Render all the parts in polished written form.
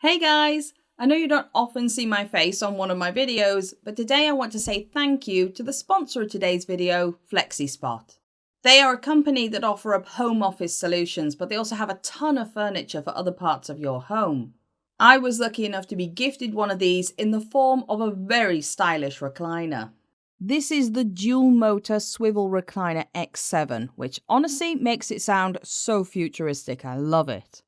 Hey guys! I know you don't often see my face on one of my videos, but today I want to say thank you to the sponsor of today's video, FlexiSpot. They are a company that offer up home office solutions, but they also have a ton of furniture for other parts of your home. I was lucky enough to be gifted one of these in the form of a very stylish recliner. This is the dual motor swivel recliner X7, which honestly makes it sound so futuristic. I love it.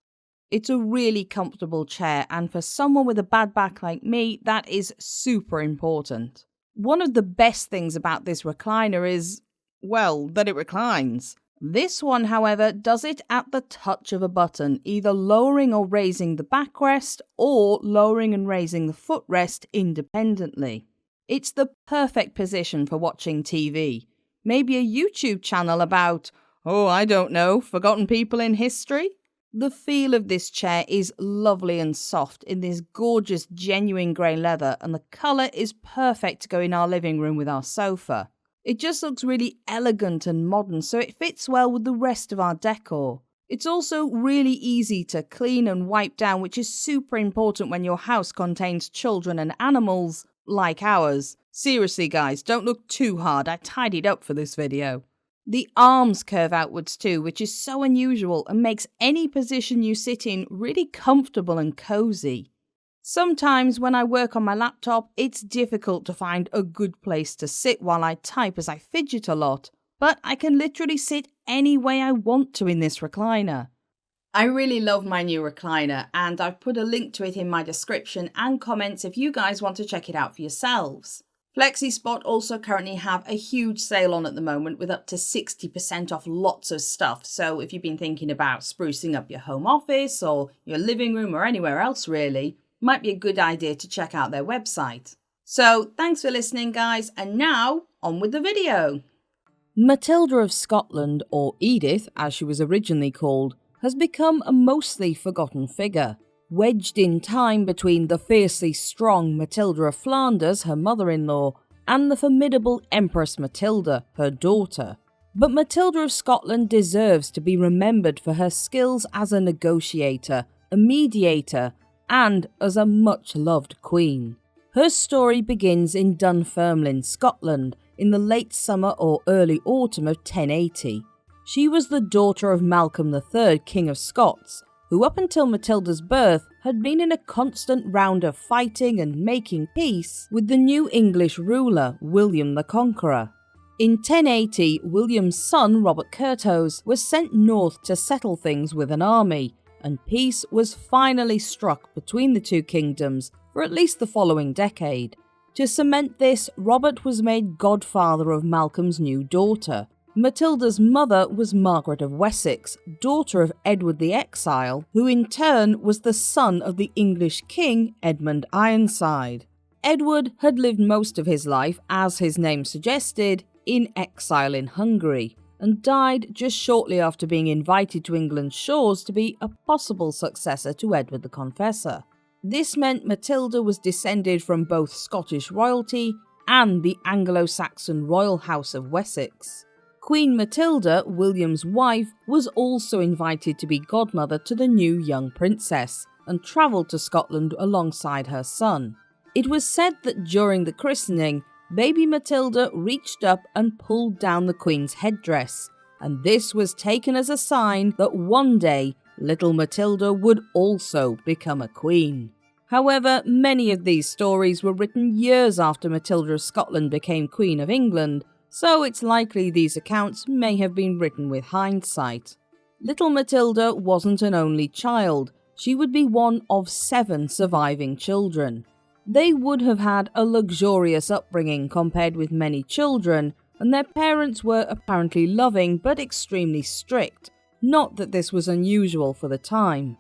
It's a really comfortable chair, and for someone with a bad back like me, that is super important. One of the best things about this recliner is, well, that it reclines. This one, however, does it at the touch of a button, either lowering or raising the backrest or lowering and raising the footrest independently. It's the perfect position for watching TV. Maybe a YouTube channel about, I don't know, forgotten people in history? The feel of this chair is lovely and soft in this gorgeous genuine grey leather, and the colour is perfect to go in our living room with our sofa. It just looks really elegant and modern, so it fits well with the rest of our decor. It's also really easy to clean and wipe down, which is super important when your house contains children and animals like ours. Seriously guys, don't look too hard, I tidied up for this video. The arms curve outwards too, which is so unusual and makes any position you sit in really comfortable and cozy. Sometimes when I work on my laptop, it's difficult to find a good place to sit while I type as I fidget a lot, but I can literally sit any way I want to in this recliner. I really love my new recliner, and I've put a link to it in my description and comments if you guys want to check it out for yourselves. FlexiSpot also currently have a huge sale on at the moment with up to 60% off lots of stuff. So if you've been thinking about sprucing up your home office or your living room or anywhere else really, might be a good idea to check out their website. So thanks for listening guys, and now on with the video. Matilda of Scotland, or Edith as she was originally called, has become a mostly forgotten figure. Wedged in time between the fiercely strong Matilda of Flanders, her mother-in-law, and the formidable Empress Matilda, her daughter. But Matilda of Scotland deserves to be remembered for her skills as a negotiator, a mediator, and as a much-loved queen. Her story begins in Dunfermline, Scotland, in the late summer or early autumn of 1080. She was the daughter of Malcolm III, King of Scots, who up until Matilda's birth had been in a constant round of fighting and making peace with the new English ruler, William the Conqueror. In 1080, William's son, Robert Curthose, was sent north to settle things with an army, and peace was finally struck between the two kingdoms for at least the following decade. To cement this, Robert was made godfather of Malcolm's new daughter. Matilda's mother was Margaret of Wessex, daughter of Edward the Exile, who in turn was the son of the English king Edmund Ironside. Edward had lived most of his life, as his name suggested, in exile in Hungary, and died just shortly after being invited to England's shores to be a possible successor to Edward the Confessor. This meant Matilda was descended from both Scottish royalty and the Anglo-Saxon royal house of Wessex. Queen Matilda, William's wife, was also invited to be godmother to the new young princess and travelled to Scotland alongside her son. It was said that during the christening, baby Matilda reached up and pulled down the Queen's headdress, and this was taken as a sign that one day little Matilda would also become a queen. However, many of these stories were written years after Matilda of Scotland became Queen of England, so it's likely these accounts may have been written with hindsight. Little Matilda wasn't an only child, she would be one of 7 surviving children. They would have had a luxurious upbringing compared with many children, and their parents were apparently loving but extremely strict, not that this was unusual for the time.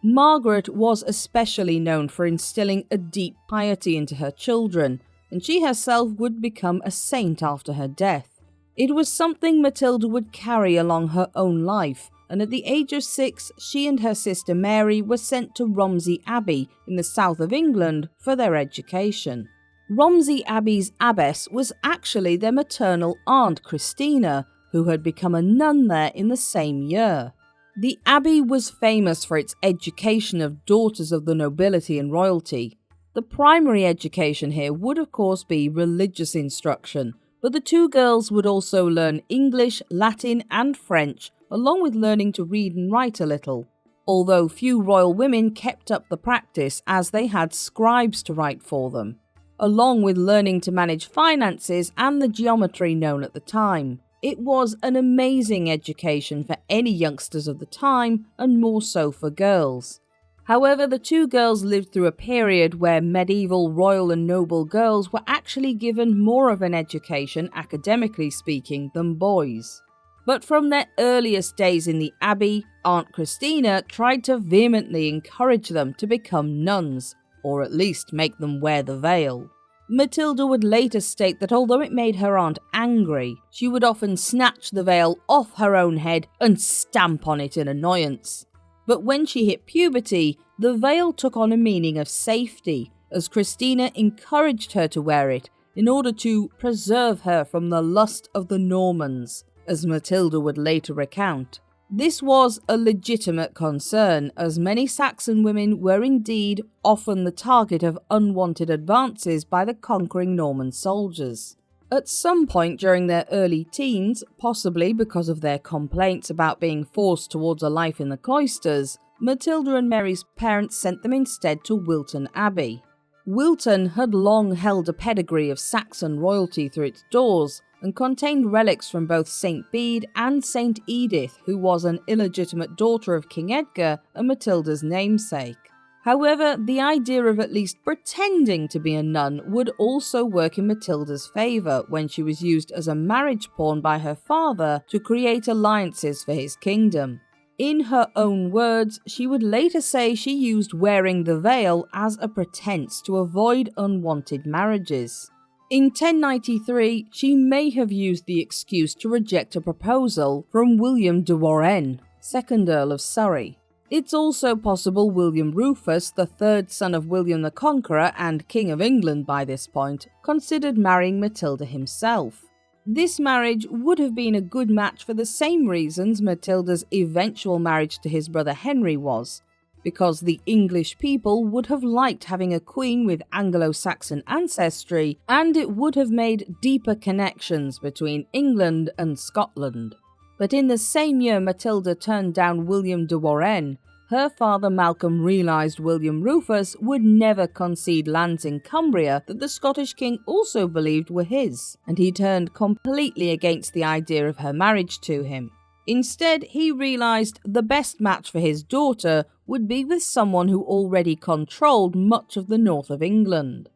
Margaret was especially known for instilling a deep piety into her children, and she herself would become a saint after her death. It was something Matilda would carry along her own life, and at the age of 6, she and her sister Mary were sent to Romsey Abbey in the south of England for their education. Romsey Abbey's abbess was actually their maternal aunt Christina, who had become a nun there in the same year. The Abbey was famous for its education of daughters of the nobility and royalty. The primary education here would of course be religious instruction, but the two girls would also learn English, Latin and French, along with learning to read and write a little. Although few royal women kept up the practice as they had scribes to write for them, along with learning to manage finances and the geometry known at the time. It was an amazing education for any youngsters of the time, and more so for girls. However, the two girls lived through a period where medieval royal and noble girls were actually given more of an education, academically speaking, than boys. But from their earliest days in the Abbey, Aunt Christina tried to vehemently encourage them to become nuns, or at least make them wear the veil. Matilda would later state that although it made her aunt angry, she would often snatch the veil off her own head and stamp on it in annoyance. But when she hit puberty, the veil took on a meaning of safety, as Christina encouraged her to wear it in order to preserve her from the lust of the Normans, as Matilda would later recount. This was a legitimate concern, as many Saxon women were indeed often the target of unwanted advances by the conquering Norman soldiers. At some point during their early teens, possibly because of their complaints about being forced towards a life in the cloisters, Matilda and Mary's parents sent them instead to Wilton Abbey. Wilton had long held a pedigree of Saxon royalty through its doors, and contained relics from both St. Bede and St. Edith, who was an illegitimate daughter of King Edgar and Matilda's namesake. However, the idea of at least pretending to be a nun would also work in Matilda's favour when she was used as a marriage pawn by her father to create alliances for his kingdom. In her own words, she would later say she used wearing the veil as a pretense to avoid unwanted marriages. In 1093, she may have used the excuse to reject a proposal from William de Warenne, 2nd Earl of Surrey. It's also possible William Rufus, the third son of William the Conqueror and King of England by this point, considered marrying Matilda himself. This marriage would have been a good match for the same reasons Matilda's eventual marriage to his brother Henry was, because the English people would have liked having a queen with Anglo-Saxon ancestry, and it would have made deeper connections between England and Scotland. But in the same year Matilda turned down William de Warenne, her father Malcolm realised William Rufus would never concede lands in Cumbria that the Scottish king also believed were his, and he turned completely against the idea of her marriage to him. Instead, he realised the best match for his daughter would be with someone who already controlled much of the north of England.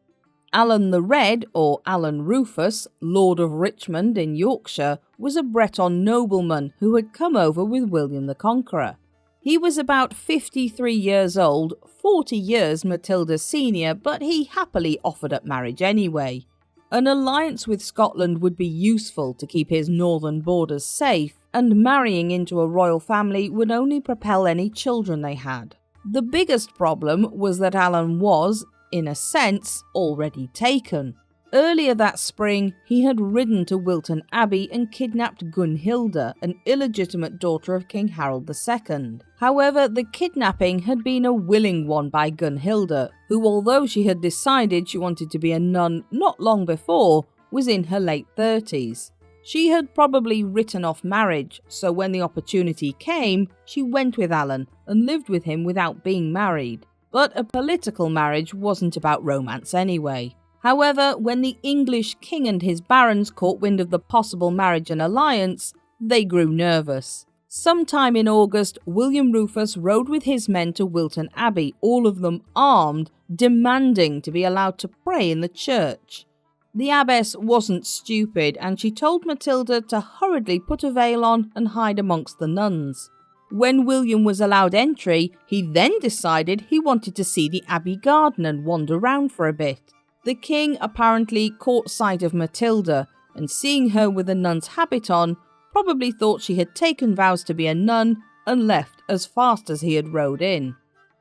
Alan the Red, or Alan Rufus, Lord of Richmond in Yorkshire, was a Breton nobleman who had come over with William the Conqueror. He was about 53 years old, 40 years Matilda's senior, but he happily offered up marriage anyway. An alliance with Scotland would be useful to keep his northern borders safe, and marrying into a royal family would only propel any children they had. The biggest problem was that Alan was, in a sense, already taken. Earlier that spring, he had ridden to Wilton Abbey and kidnapped Gunhilda, an illegitimate daughter of King Harold II. However, the kidnapping had been a willing one by Gunhilda, who, although she had decided she wanted to be a nun not long before, was in her late 30s. She had probably written off marriage, so when the opportunity came, she went with Alan and lived with him without being married. But a political marriage wasn't about romance anyway. However, when the English king and his barons caught wind of the possible marriage and alliance, they grew nervous. Sometime in August, William Rufus rode with his men to Wilton Abbey, all of them armed, demanding to be allowed to pray in the church. The abbess wasn't stupid, and she told Matilda to hurriedly put a veil on and hide amongst the nuns. When William was allowed entry, he then decided he wanted to see the abbey garden and wander round for a bit. The king apparently caught sight of Matilda, and seeing her with a nun's habit on, probably thought she had taken vows to be a nun and left as fast as he had rode in.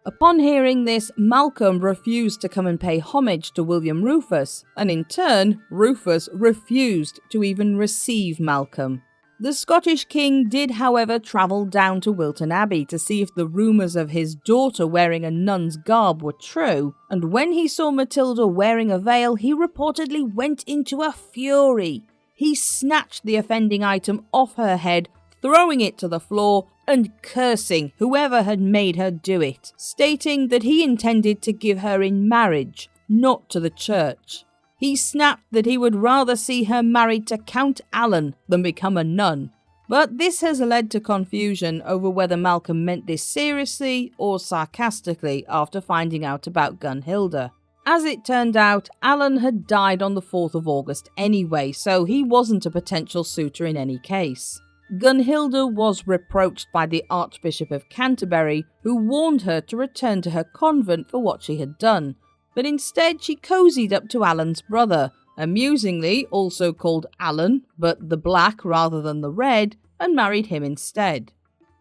Upon hearing this, Malcolm refused to come and pay homage to William Rufus, and in turn, Rufus refused to even receive Malcolm. The Scottish king did, however, travel down to Wilton Abbey to see if the rumours of his daughter wearing a nun's garb were true, and when he saw Matilda wearing a veil, he reportedly went into a fury. He snatched the offending item off her head, throwing it to the floor and cursing whoever had made her do it, stating that he intended to give her in marriage, not to the church. He snapped that he would rather see her married to Count Alan than become a nun. But this has led to confusion over whether Malcolm meant this seriously or sarcastically after finding out about Gunhilda. As it turned out, Alan had died on the 4th of August anyway, so he wasn't a potential suitor in any case. Gunhilda was reproached by the Archbishop of Canterbury, who warned her to return to her convent for what she had done. But instead she cozied up to Alan's brother, amusingly also called Alan, but the black rather than the red, and married him instead.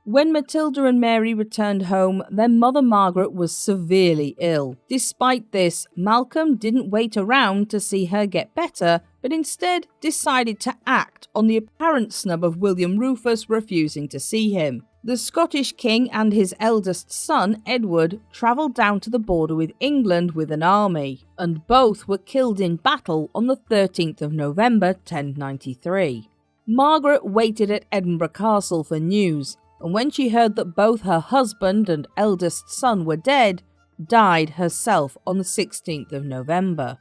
When Matilda and Mary returned home, their mother Margaret was severely ill. Despite this, Malcolm didn't wait around to see her get better, but instead decided to act on the apparent snub of William Rufus refusing to see him. The Scottish king and his eldest son, Edward, travelled down to the border with England with an army, and both were killed in battle on the 13th of November 1093. Margaret waited at Edinburgh Castle for news, and when she heard that both her husband and eldest son were dead, died herself on the 16th of November.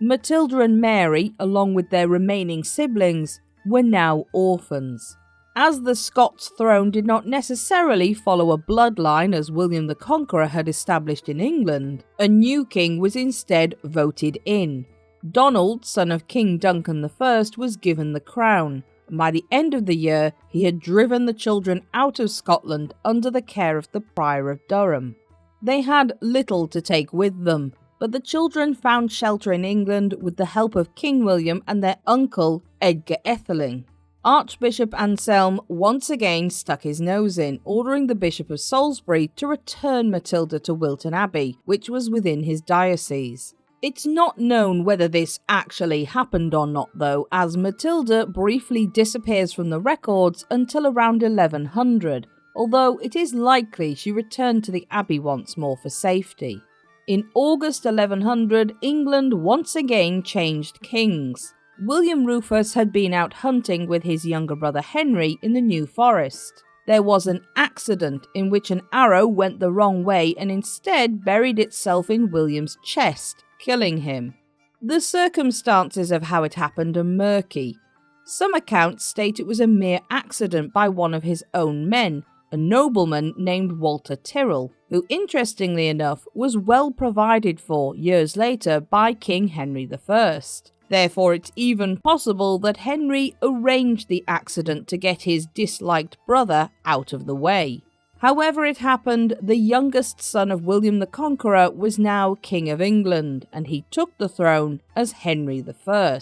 Matilda and Mary, along with their remaining siblings, were now orphans. As the Scots throne did not necessarily follow a bloodline as William the Conqueror had established in England, a new king was instead voted in. Donald, son of King Duncan I, was given the crown, and by the end of the year he had driven the children out of Scotland under the care of the Prior of Durham. They had little to take with them, but the children found shelter in England with the help of King William and their uncle Edgar Etheling. Archbishop Anselm once again stuck his nose in, ordering the Bishop of Salisbury to return Matilda to Wilton Abbey, which was within his diocese. It's not known whether this actually happened or not though, as Matilda briefly disappears from the records until around 1100, although it is likely she returned to the Abbey once more for safety. In August 1100, England once again changed kings. William Rufus had been out hunting with his younger brother Henry in the New Forest. There was an accident in which an arrow went the wrong way and instead buried itself in William's chest, killing him. The circumstances of how it happened are murky. Some accounts state it was a mere accident by one of his own men, a nobleman named Walter Tyrrell, who interestingly enough was well provided for years later by King Henry I. Therefore, it's even possible that Henry arranged the accident to get his disliked brother out of the way. However it happened, the youngest son of William the Conqueror was now King of England, and he took the throne as Henry I.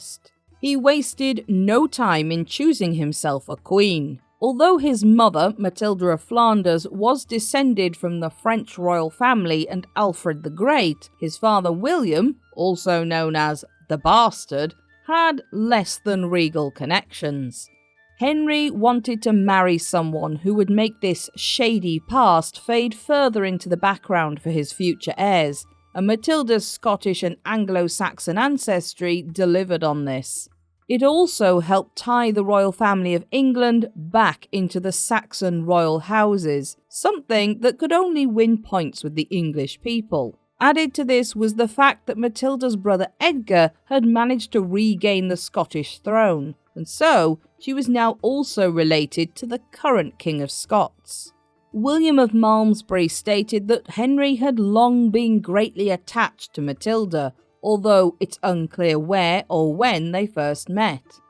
He wasted no time in choosing himself a queen. Although his mother, Matilda of Flanders, was descended from the French royal family and Alfred the Great, his father William, also known as the Bastard, had less than regal connections. Henry wanted to marry someone who would make this shady past fade further into the background for his future heirs, and Matilda's Scottish and Anglo-Saxon ancestry delivered on this. It also helped tie the royal family of England back into the Saxon royal houses, something that could only win points with the English people. Added to this was the fact that Matilda's brother Edgar had managed to regain the Scottish throne, and so she was now also related to the current King of Scots. William of Malmesbury stated that Henry had long been greatly attached to Matilda, although it's unclear where or when they first met.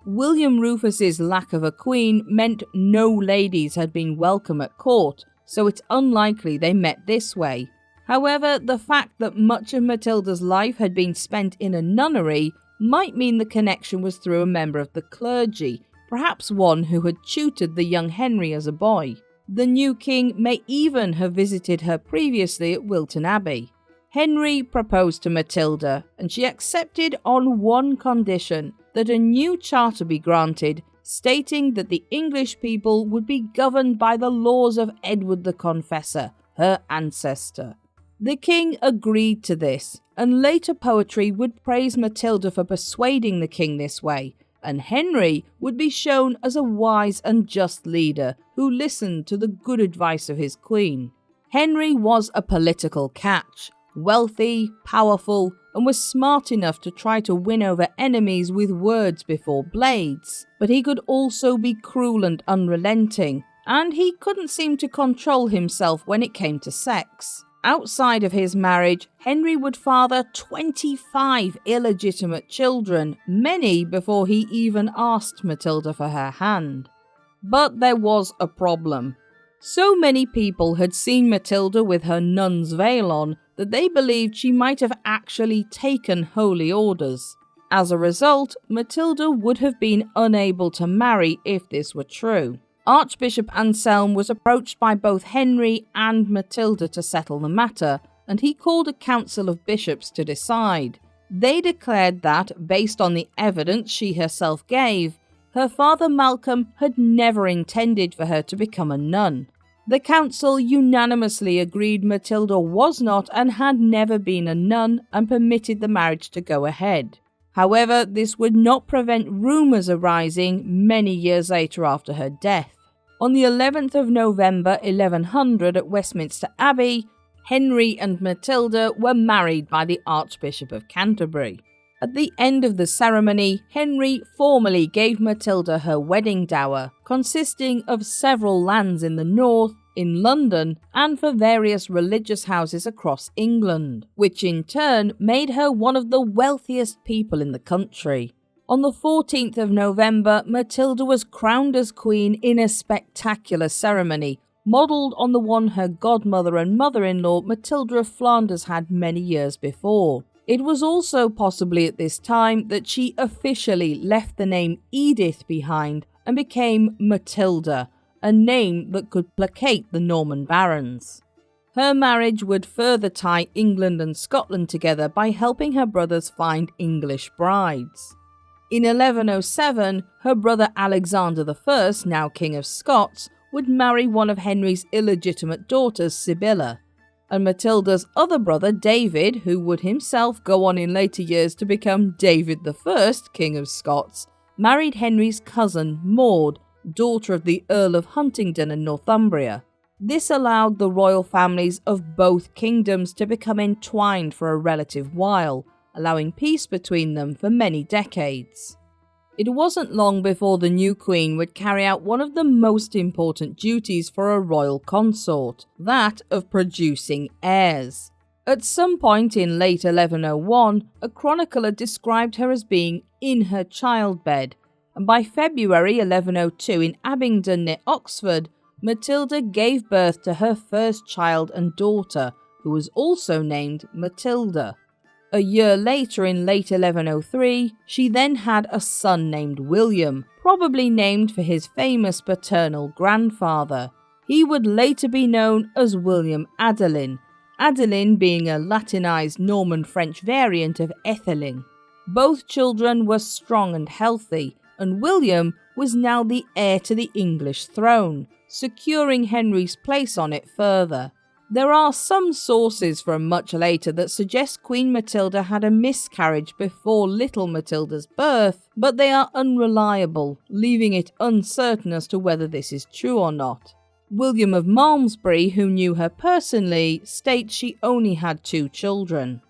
William Rufus's lack of a queen meant no ladies had been welcome at court, so it's unlikely they met this way. However, the fact that much of Matilda's life had been spent in a nunnery might mean the connection was through a member of the clergy, perhaps one who had tutored the young Henry as a boy. The new king may even have visited her previously at Wilton Abbey. Henry proposed to Matilda, and she accepted on one condition, that a new charter be granted stating that the English people would be governed by the laws of Edward the Confessor, her ancestor. The king agreed to this, and later poetry would praise Matilda for persuading the king this way, and Henry would be shown as a wise and just leader who listened to the good advice of his queen. Henry was a political catch, wealthy, powerful, and was smart enough to try to win over enemies with words before blades. But he could also be cruel and unrelenting, and he couldn't seem to control himself when it came to sex. Outside of his marriage, Henry would father 25 illegitimate children, many before he even asked Matilda for her hand. But there was a problem. So many people had seen Matilda with her nun's veil on that they believed she might have actually taken holy orders. As a result, Matilda would have been unable to marry if this were true. Archbishop Anselm was approached by both Henry and Matilda to settle the matter, and he called a council of bishops to decide. They declared that, based on the evidence she herself gave, her father Malcolm had never intended for her to become a nun. The council unanimously agreed Matilda was not and had never been a nun and permitted the marriage to go ahead. However, this would not prevent rumours arising many years later after her death. On the 11th of November 1100 at Westminster Abbey, Henry and Matilda were married by the Archbishop of Canterbury. At the end of the ceremony, Henry formally gave Matilda her wedding dower, consisting of several lands in the north, in London, and for various religious houses across England, which in turn made her one of the wealthiest people in the country. On the 14th of November, Matilda was crowned as queen in a spectacular ceremony, modelled on the one her godmother and mother-in-law Matilda of Flanders had many years before. It was also possibly at this time that she officially left the name Edith behind and became Matilda, a name that could placate the Norman barons. Her marriage would further tie England and Scotland together by helping her brothers find English brides. In 1107, her brother Alexander I, now King of Scots, would marry one of Henry's illegitimate daughters, Sibylla, and Matilda's other brother David, who would himself go on in later years to become David I, King of Scots, married Henry's cousin Maud, daughter of the Earl of Huntingdon and Northumbria. This allowed the royal families of both kingdoms to become entwined for a relative while, allowing peace between them for many decades. It wasn't long before the new queen would carry out one of the most important duties for a royal consort, that of producing heirs. At some point in late 1101, a chronicler described her as being in her childbed, and by February 1102 in Abingdon near Oxford, Matilda gave birth to her first child and daughter, who was also named Matilda. A year later, in late 1103, she then had a son named William, probably named for his famous paternal grandfather. He would later be known as William Adelin, Adelin being a Latinized Norman-French variant of Etheling. Both children were strong and healthy, and William was now the heir to the English throne, securing Henry's place on it further. There are some sources from much later that suggest Queen Matilda had a miscarriage before little Matilda's birth, but they are unreliable, leaving it uncertain as to whether this is true or not. William of Malmesbury, who knew her personally, states she only had 2 children.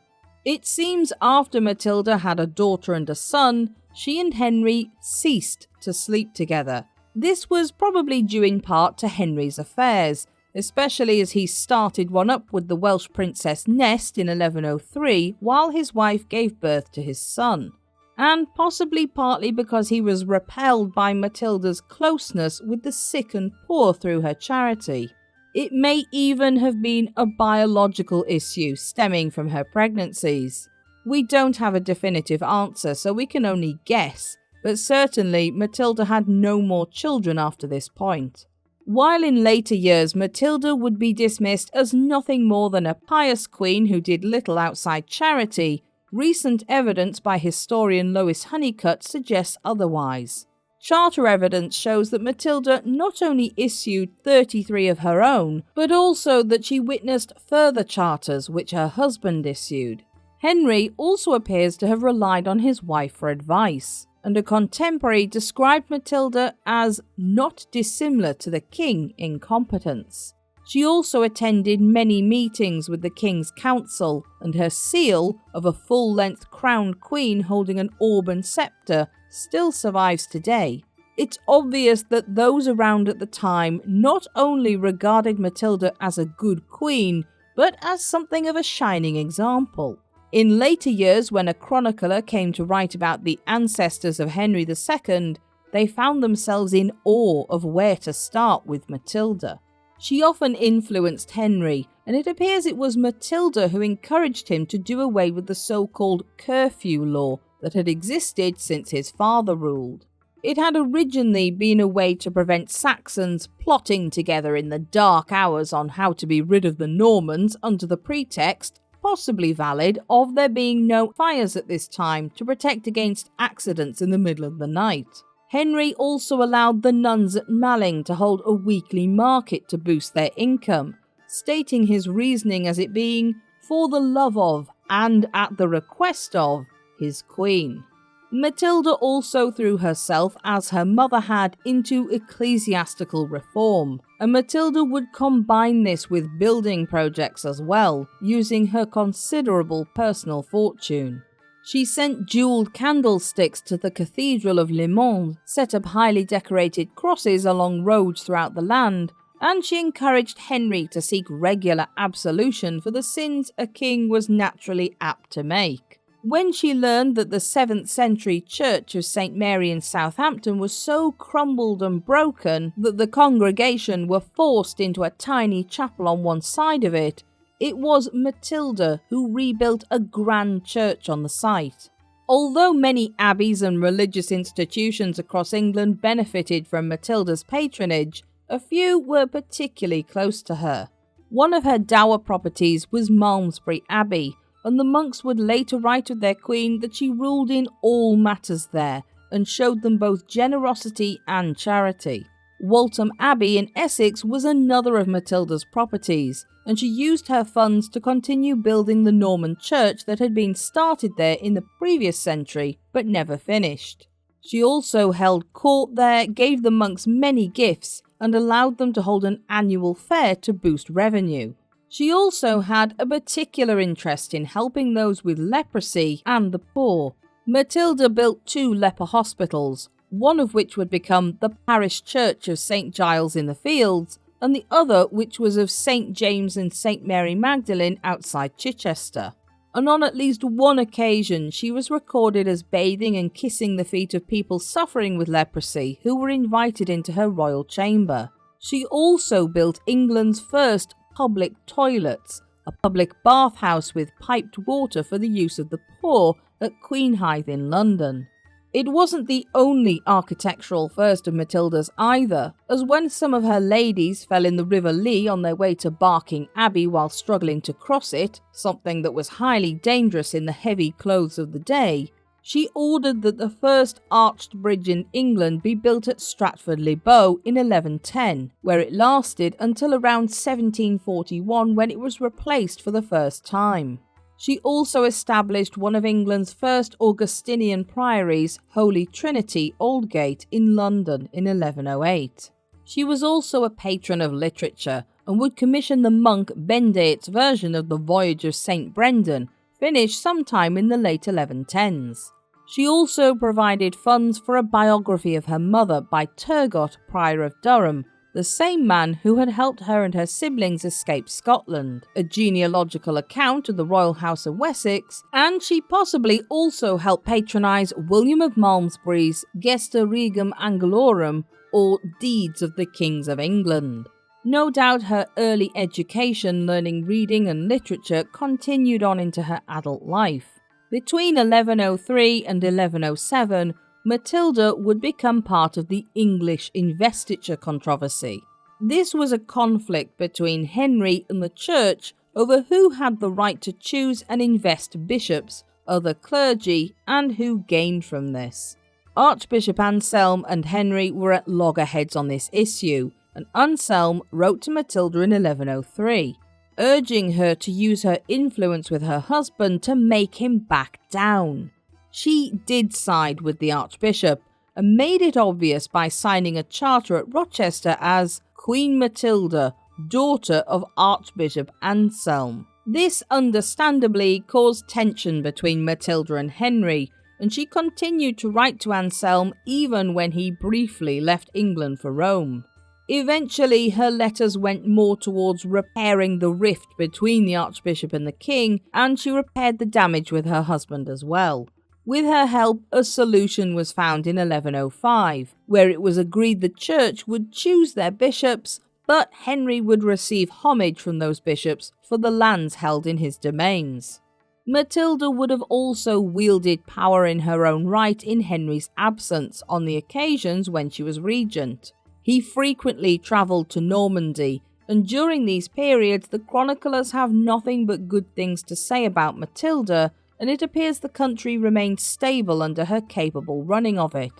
It seems after Matilda had a daughter and a son, she and Henry ceased to sleep together. This was probably due in part to Henry's affairs, especially as he started one up with the Welsh princess Nest in 1103 while his wife gave birth to his son, and possibly partly because he was repelled by Matilda's closeness with the sick and poor through her charity. It may even have been a biological issue stemming from her pregnancies. We don't have a definitive answer, so we can only guess, but certainly Matilda had no more children after this point. While in later years Matilda would be dismissed as nothing more than a pious queen who did little outside charity, recent evidence by historian Lois Honeycutt suggests otherwise. Charter evidence shows that Matilda not only issued 33 of her own, but also that she witnessed further charters which her husband issued. Henry also appears to have relied on his wife for advice, and a contemporary described Matilda as not dissimilar to the king in competence. She also attended many meetings with the King's Council, and her seal of a full-length crowned queen holding an orb and sceptre still survives today. It's obvious that those around at the time not only regarded Matilda as a good queen, but as something of a shining example. In later years, when a chronicler came to write about the ancestors of Henry II, they found themselves in awe of where to start with Matilda. She often influenced Henry, and it appears it was Matilda who encouraged him to do away with the so-called curfew law that had existed since his father ruled. It had originally been a way to prevent Saxons plotting together in the dark hours on how to be rid of the Normans under the pretext, possibly valid, of there being no fires at this time to protect against accidents in the middle of the night. Henry also allowed the nuns at Malling to hold a weekly market to boost their income, stating his reasoning as it being for the love of, and at the request of, his queen. Matilda also threw herself, as her mother had, into ecclesiastical reform, and Matilda would combine this with building projects as well, using her considerable personal fortune. She sent jewelled candlesticks to the Cathedral of Le Mans, set up highly decorated crosses along roads throughout the land, and she encouraged Henry to seek regular absolution for the sins a king was naturally apt to make. When she learned that the 7th century church of St. Mary in Southampton was so crumbled and broken that the congregation were forced into a tiny chapel on one side of it, it was Matilda who rebuilt a grand church on the site. Although many abbeys and religious institutions across England benefited from Matilda's patronage, a few were particularly close to her. One of her dower properties was Malmesbury Abbey, and the monks would later write of their queen that she ruled in all matters there and showed them both generosity and charity. Wilton Abbey in Essex was another of Matilda's properties, and she used her funds to continue building the Norman church that had been started there in the previous century but never finished. She also held court there, gave the monks many gifts, and allowed them to hold an annual fair to boost revenue. She also had a particular interest in helping those with leprosy and the poor. Matilda built 2 leper hospitals, one of which would become the parish church of St. Giles in the Fields, and the other which was of St. James and St. Mary Magdalene outside Chichester. And on at least one occasion she was recorded as bathing and kissing the feet of people suffering with leprosy who were invited into her royal chamber. She also built England's first public toilets, a public bathhouse with piped water for the use of the poor at Queenhithe in London. It wasn't the only architectural first of Matilda's either, as when some of her ladies fell in the River Lee on their way to Barking Abbey while struggling to cross it, something that was highly dangerous in the heavy clothes of the day, she ordered that the first arched bridge in England be built at Stratford-le-Bow in 1110, where it lasted until around 1741 when it was replaced for the first time. She also established one of England's first Augustinian priories, Holy Trinity, Aldgate, in London in 1108. She was also a patron of literature and would commission the monk Bendate's version of the Voyage of St. Brendan, finished sometime in the late 1110s. She also provided funds for a biography of her mother by Turgot, Prior of Durham, the same man who had helped her and her siblings escape Scotland, a genealogical account of the royal house of Wessex, and she possibly also helped patronise William of Malmesbury's Gesta Regum Angelorum, or Deeds of the Kings of England. No doubt her early education, learning reading and literature, continued on into her adult life. Between 1103 and 1107, Matilda would become part of the English investiture controversy. This was a conflict between Henry and the Church over who had the right to choose and invest bishops, other clergy, and who gained from this. Archbishop Anselm and Henry were at loggerheads on this issue, and Anselm wrote to Matilda in 1103, urging her to use her influence with her husband to make him back down. She did side with the Archbishop, and made it obvious by signing a charter at Rochester as Queen Matilda, daughter of Archbishop Anselm. This understandably caused tension between Matilda and Henry, and she continued to write to Anselm even when he briefly left England for Rome. Eventually, her letters went more towards repairing the rift between the Archbishop and the King, and she repaired the damage with her husband as well. With her help, a solution was found in 1105, where it was agreed the church would choose their bishops, but Henry would receive homage from those bishops for the lands held in his domains. Matilda would have also wielded power in her own right in Henry's absence on the occasions when she was regent. He frequently travelled to Normandy, and during these periods the chroniclers have nothing but good things to say about Matilda, and it appears the country remained stable under her capable running of it.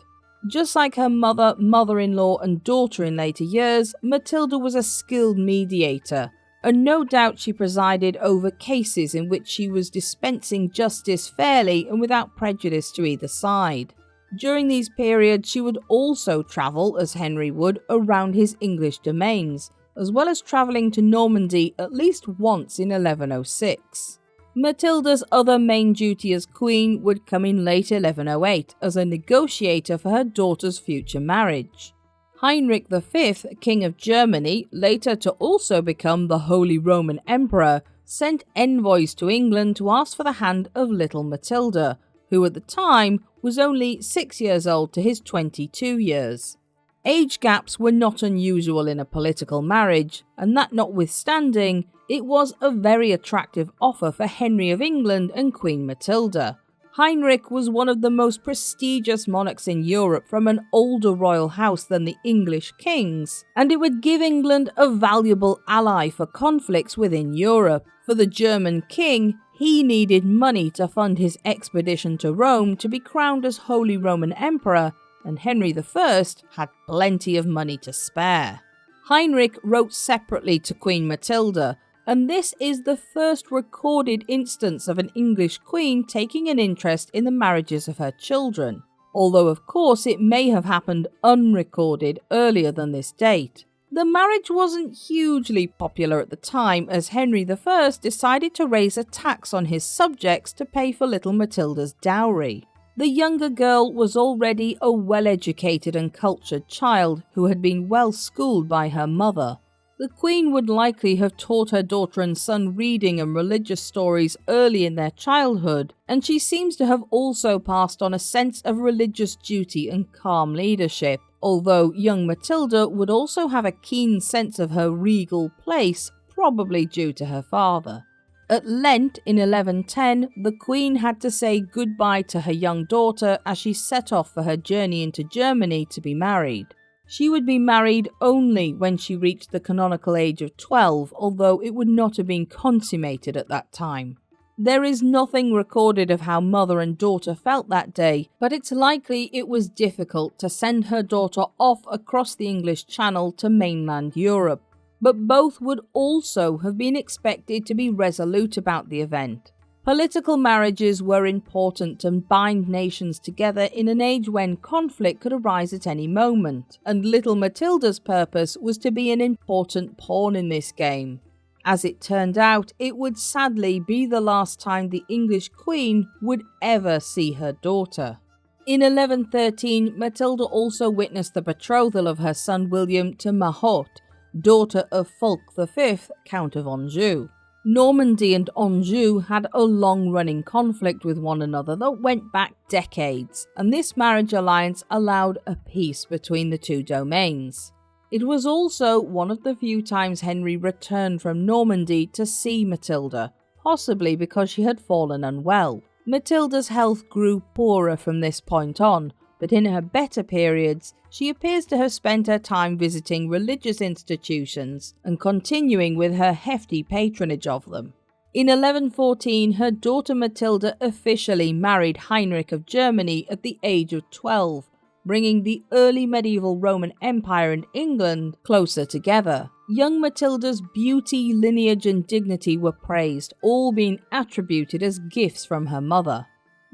Just like her mother, mother-in-law and daughter in later years, Matilda was a skilled mediator, and no doubt she presided over cases in which she was dispensing justice fairly and without prejudice to either side. During these periods, she would also travel, as Henry would, around his English domains, as well as travelling to Normandy at least once in 1106. Matilda's other main duty as queen would come in late 1108 as a negotiator for her daughter's future marriage. Heinrich V, King of Germany, later to also become the Holy Roman Emperor, sent envoys to England to ask for the hand of little Matilda, who at the time was only 6 years old to his 22 years. Age gaps were not unusual in a political marriage, and that notwithstanding, it was a very attractive offer for Henry of England and Queen Matilda. Heinrich was one of the most prestigious monarchs in Europe from an older royal house than the English kings, and it would give England a valuable ally for conflicts within Europe. For the German king, he needed money to fund his expedition to Rome to be crowned as Holy Roman Emperor, and Henry I had plenty of money to spare. Heinrich wrote separately to Queen Matilda, and this is the first recorded instance of an English queen taking an interest in the marriages of her children, although of course it may have happened unrecorded earlier than this date. The marriage wasn't hugely popular at the time, as Henry I decided to raise a tax on his subjects to pay for little Matilda's dowry. The younger girl was already a well-educated and cultured child who had been well schooled by her mother. The Queen would likely have taught her daughter and son reading and religious stories early in their childhood, and she seems to have also passed on a sense of religious duty and calm leadership, although young Matilda would also have a keen sense of her regal place, probably due to her father. At Lent in 1110, the Queen had to say goodbye to her young daughter as she set off for her journey into Germany to be married. She would be married only when she reached the canonical age of 12, although it would not have been consummated at that time. There is nothing recorded of how mother and daughter felt that day, but it's likely it was difficult to send her daughter off across the English Channel to mainland Europe. But both would also have been expected to be resolute about the event. Political marriages were important to bind nations together in an age when conflict could arise at any moment, and little Matilda's purpose was to be an important pawn in this game. As it turned out, it would sadly be the last time the English Queen would ever see her daughter. In 1113, Matilda also witnessed the betrothal of her son William to Mahaut, daughter of Fulk V, Count of Anjou. Normandy and Anjou had a long-running conflict with one another that went back decades, and this marriage alliance allowed a peace between the two domains. It was also one of the few times Henry returned from Normandy to see Matilda, possibly because she had fallen unwell. Matilda's health grew poorer from this point on, but in her better periods, she appears to have spent her time visiting religious institutions and continuing with her hefty patronage of them. In 1114, her daughter Matilda officially married Heinrich of Germany at the age of 12, bringing the early medieval Roman Empire and England closer together. Young Matilda's beauty, lineage and dignity were praised, all being attributed as gifts from her mother.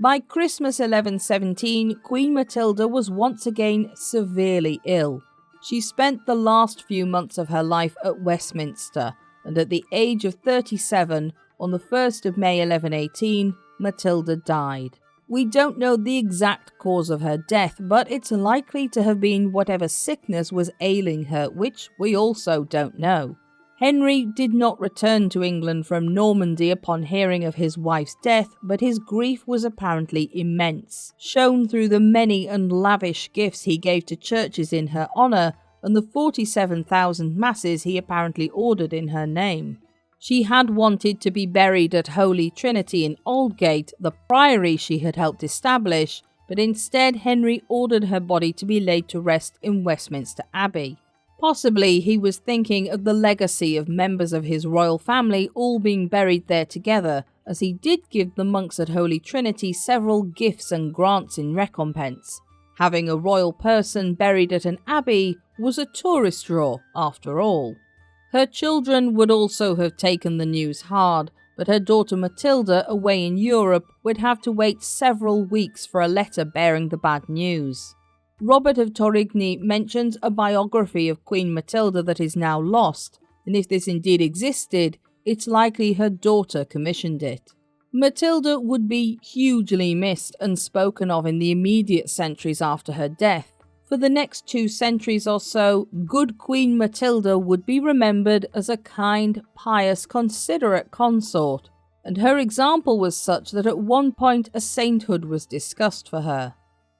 By Christmas 1117, Queen Matilda was once again severely ill. She spent the last few months of her life at Westminster, and at the age of 37, on the 1st of May 1118, Matilda died. We don't know the exact cause of her death, but it's likely to have been whatever sickness was ailing her, which we also don't know. Henry did not return to England from Normandy upon hearing of his wife's death, but his grief was apparently immense, shown through the many and lavish gifts he gave to churches in her honour and the 47,000 masses he apparently ordered in her name. She had wanted to be buried at Holy Trinity in Aldgate, the priory she had helped establish, but instead Henry ordered her body to be laid to rest in Westminster Abbey. Possibly he was thinking of the legacy of members of his royal family all being buried there together, as he did give the monks at Holy Trinity several gifts and grants in recompense. Having a royal person buried at an abbey was a tourist draw, after all. Her children would also have taken the news hard, but her daughter Matilda, away in Europe, would have to wait several weeks for a letter bearing the bad news. Robert of Torigny mentions a biography of Queen Matilda that is now lost, and if this indeed existed, it's likely her daughter commissioned it. Matilda would be hugely missed and spoken of in the immediate centuries after her death. For the next 2 centuries or so, good Queen Matilda would be remembered as a kind, pious, considerate consort, and her example was such that at one point a sainthood was discussed for her.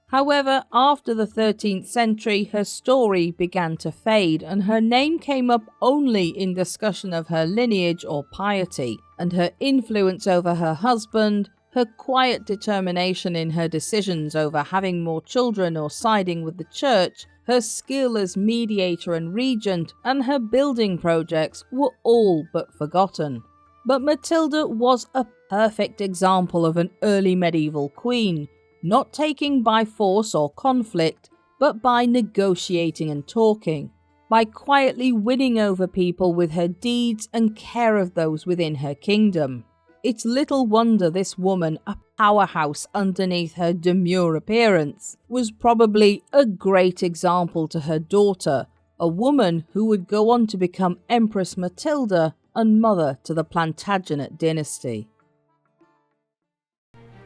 However, after the 13th century, her story began to fade, and her name came up only in discussion of her lineage or piety, and her influence over her husband, her quiet determination in her decisions over having more children or siding with the church, her skill as mediator and regent, and her building projects were all but forgotten. But Matilda was a perfect example of an early medieval queen, not taking by force or conflict, but by negotiating and talking, by quietly winning over people with her deeds and care of those within her kingdom. It's little wonder this woman, a powerhouse underneath her demure appearance, was probably a great example to her daughter, a woman who would go on to become Empress Matilda and mother to the Plantagenet dynasty.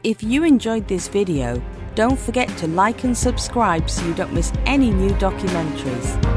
If you enjoyed this video, don't forget to like and subscribe so you don't miss any new documentaries.